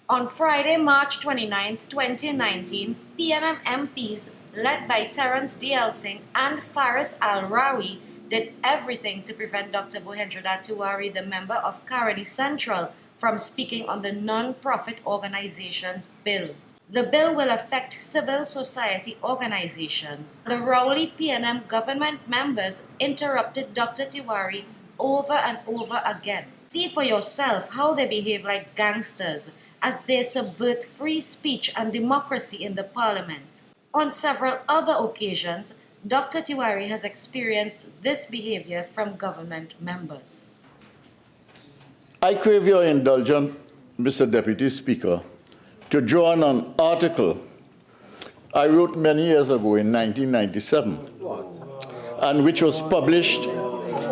On Friday, March 29, 2019, PNM MPs led by Terrence Deyalsingh and Faris Rowley did everything to prevent Dr Bhoendradatt Tewarie, the member of Caroni Central, from speaking on the non-profit organizations bill. The bill will affect civil society organizations. The Rowley PNM government members interrupted Dr Tewarie over and over again. See for yourself how they behave like gangsters as they subvert free speech and democracy in the parliament. On several other occasions, Dr Tewarie has experienced this behavior from government members. I crave your indulgence, Mr. Deputy Speaker, to draw on an article I wrote many years ago in 1997, and which was published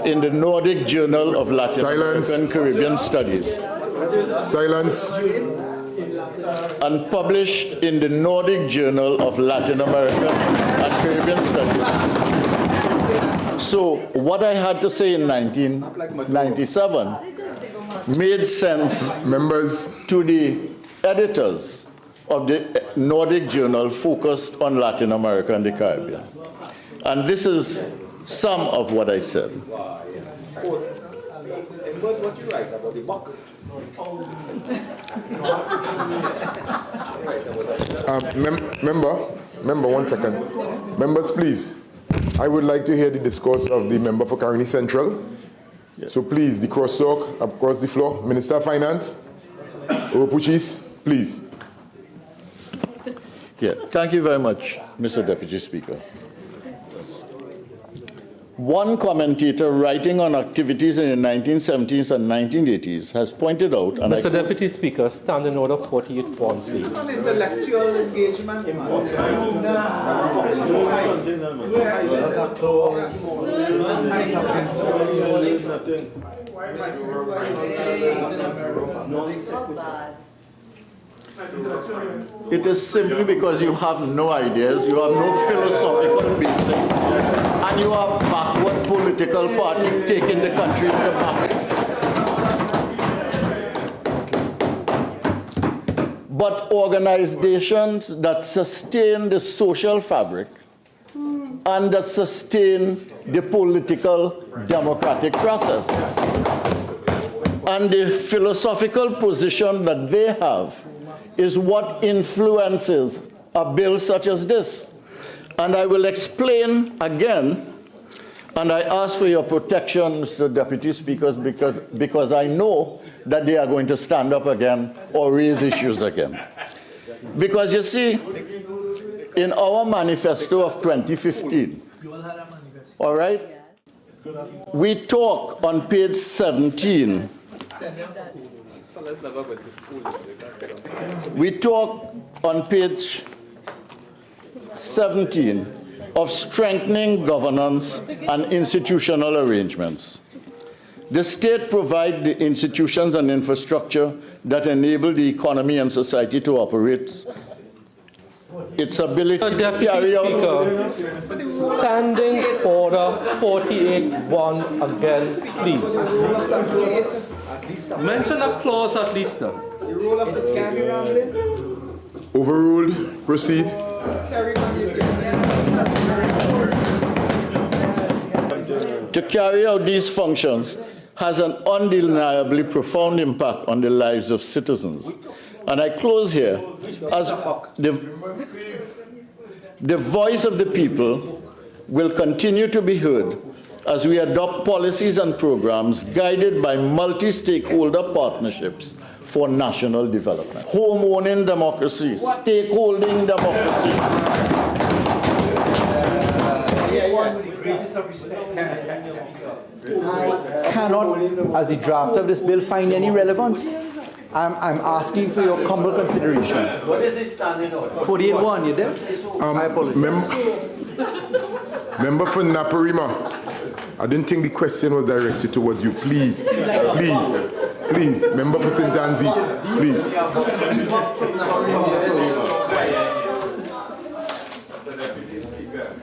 in the Nordic Journal of Latin American Caribbean Studies. Silence. And published in the Nordic Journal of Latin American and Caribbean Studies. So what I had to say in 1997 made sense, members, to the editors of the Nordic Journal focused on Latin America and the Caribbean. And this is some of what I said. What you write about the buck? Member, 1 second. Members, please. I would like to hear the discourse of the member for Caroni Central. Yes. So please, the crosstalk across the floor. Minister of Finance, Oropuchis, please. Yeah. Thank you very much, Mr. Deputy Speaker. One commentator writing on activities in the 1970s and 1980s has pointed out, and Mr. Deputy Speaker, stand in order 48.3. This is an intellectual engagement. It is simply because you have no ideas, you have no philosophical basis, and you are a backward political party taking the country into back. But organizations that sustain the social fabric and that sustain the political democratic process, and the philosophical position that they have is what influences a bill such as this. And I will explain again, and I ask for your protection, Mr. Deputy Speaker, because I know that they are going to stand up again or raise issues again. Because you see, in our manifesto of 2015, all right, we talk on page 17. We talk on page 17 of strengthening governance and institutional arrangements. The state provides the institutions and infrastructure that enable the economy and society to operate. Its ability to carry out. Standing order 48.1 again, please. Mention a clause at least. You roll up the scanner round. Overruled. Proceed. To carry out these functions has an undeniably profound impact on the lives of citizens. And I close here as the voice of the people will continue to be heard as we adopt policies and programs guided by multi-stakeholder partnerships for national development. Home-owning democracy, stakeholding democracy. Cannot, as the draft of this bill, find any relevance. I'm asking for your humble consideration. What is this standing order? 48.1, you there? I apologize. Member for Naparima, I didn't think the question was directed towards you. Please, please, please. Member for St. Anne's, please.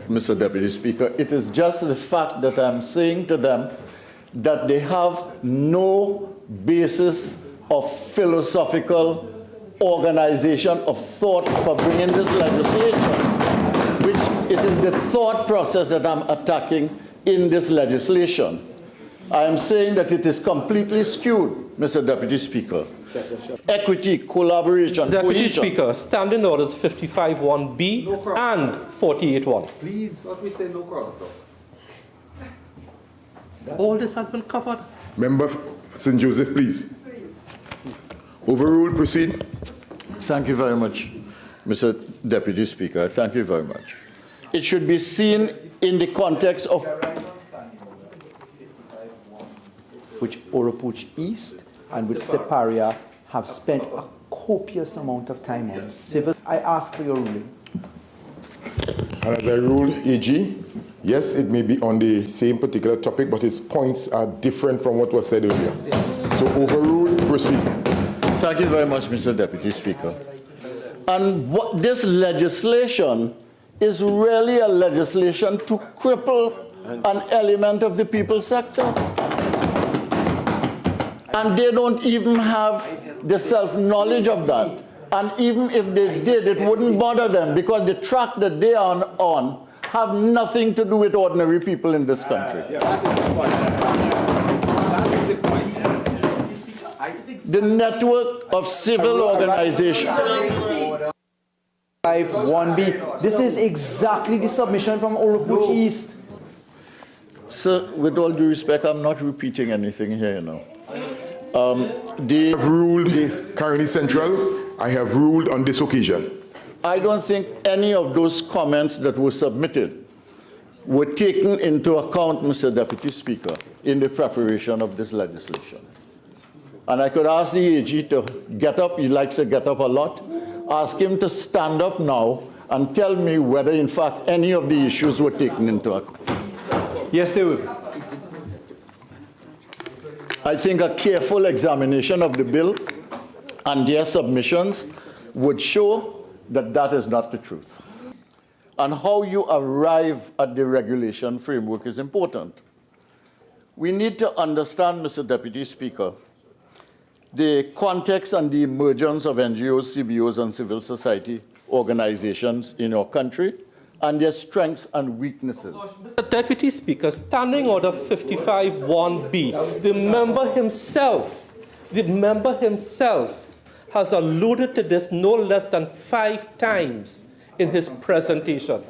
Mr. Deputy Speaker, it is just the fact that I'm saying to them that they have no basis of philosophical organization of thought for bringing this legislation, which it is the thought process that I'm attacking in this legislation. I am saying that it is completely skewed, Mr. Deputy Speaker. Equity, collaboration, Deputy cohesion. Speaker, Standing Orders 55(1)B and 48(1). Please. What we say no crosstalk. All this has been covered. Member St. Joseph, please. Overruled, proceed. Thank you very much, Mr. Deputy Speaker. Thank you very much. It should be seen in the context of which Oropuch East and which Separia have spent a copious amount of time on. Civil, I ask for your ruling. And as I rule, AG, yes, it may be on the same particular topic, but its points are different from what was said earlier. So overruled, proceed. Thank you very much, Mr. Deputy Speaker. And what this legislation is really a legislation to cripple an element of the people sector. And they don't even have the self-knowledge of that. And even if they did, it wouldn't bother them because the track that they are on have nothing to do with ordinary people in this country. The network of civil organizations. 1B. This is exactly the submission from Oropuch East. Sir, with all due respect, I'm not repeating anything here, you know. I have ruled Caroni Central. I have ruled on this occasion. I don't think any of those comments that were submitted were taken into account, Mr. Deputy Speaker, in the preparation of this legislation. And I could ask the AG to get up. He likes to get up a lot. Ask him to stand up now and tell me whether, in fact, any of the issues were taken into account. Yes, they will. I think a careful examination of the bill and their submissions would show that that is not the truth. And how you arrive at the regulation framework is important. We need to understand, Mr. Deputy Speaker, the context and the emergence of NGOs, CBOs, and civil society organizations in our country, and their strengths and weaknesses. Mr. Deputy Speaker, Standing Order 55(1)B, the member himself has alluded to this no less than 5 times in his presentation.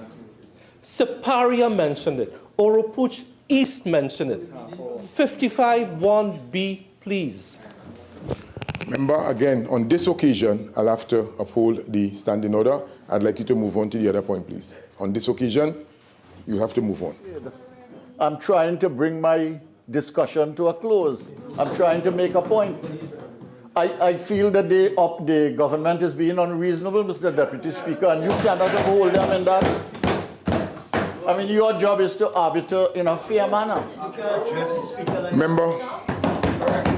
Separia mentioned it. Oropuch East mentioned it. 55(1)B, please. Member, again, on this occasion, I'll have to uphold the standing order. I'd like you to move on to the other point, please. On this occasion, you have to move on. I'm trying to bring my discussion to a close. I'm trying to make a point. I feel that the government is being unreasonable, Mr. Deputy Speaker, and you cannot uphold them in that. I mean, your job is to arbiter in a fair manner. Member.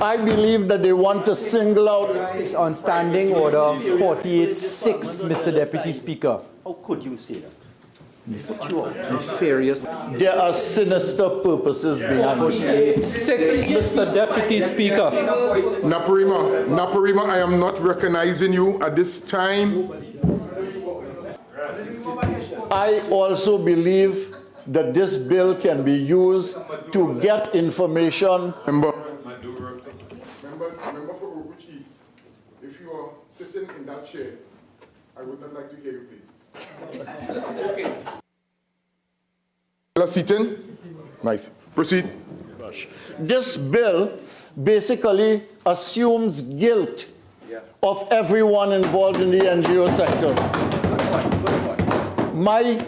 I believe that they want to single out. On Standing Order 48.6, Mr. Deputy Speaker. How could you say that? Nefarious. There are sinister purposes behind it. 6, Mr. Deputy Speaker. Naparima, I am not recognizing you at this time. I also believe that this bill can be used to get information. Member for Oropuch East, if you are sitting in that chair, I would not like to hear you, please. Okay. Sitting? Nice. Proceed. This bill basically assumes guilt of everyone involved in the NGO sector. My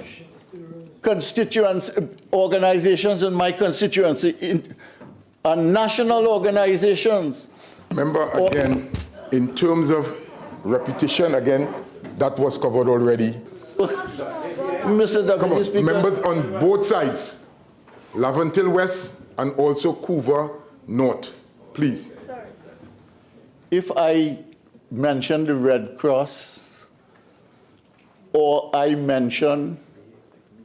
constituents, organizations in my constituency, are national organizations. Remember, again, in terms of repetition, again, that was covered already. Mr. Deputy Speaker. Members on both sides, Laventil West and also Couva North, please. If I mention the Red Cross or I mention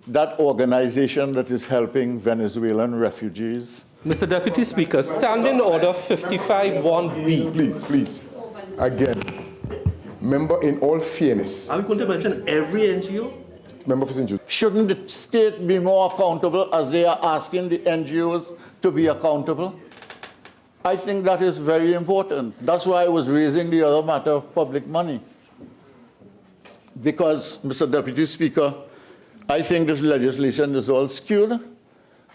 that organization that is helping Venezuelan refugees. Mr. Deputy Speaker, Standing Order 55(1)B. Please. Again. Member, in all fairness, Are we going to mention every NGO? Member for St. Jude. Shouldn't the state be more accountable as they are asking the NGOs to be accountable? I think that is very important. That's why I was raising the other matter of public money. Because, Mr. Deputy Speaker, I think this legislation is all skewed.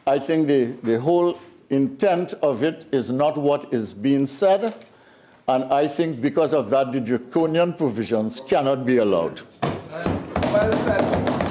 I think the whole intent of it is not what is being said. And I think because of that, the draconian provisions cannot be allowed. Well said.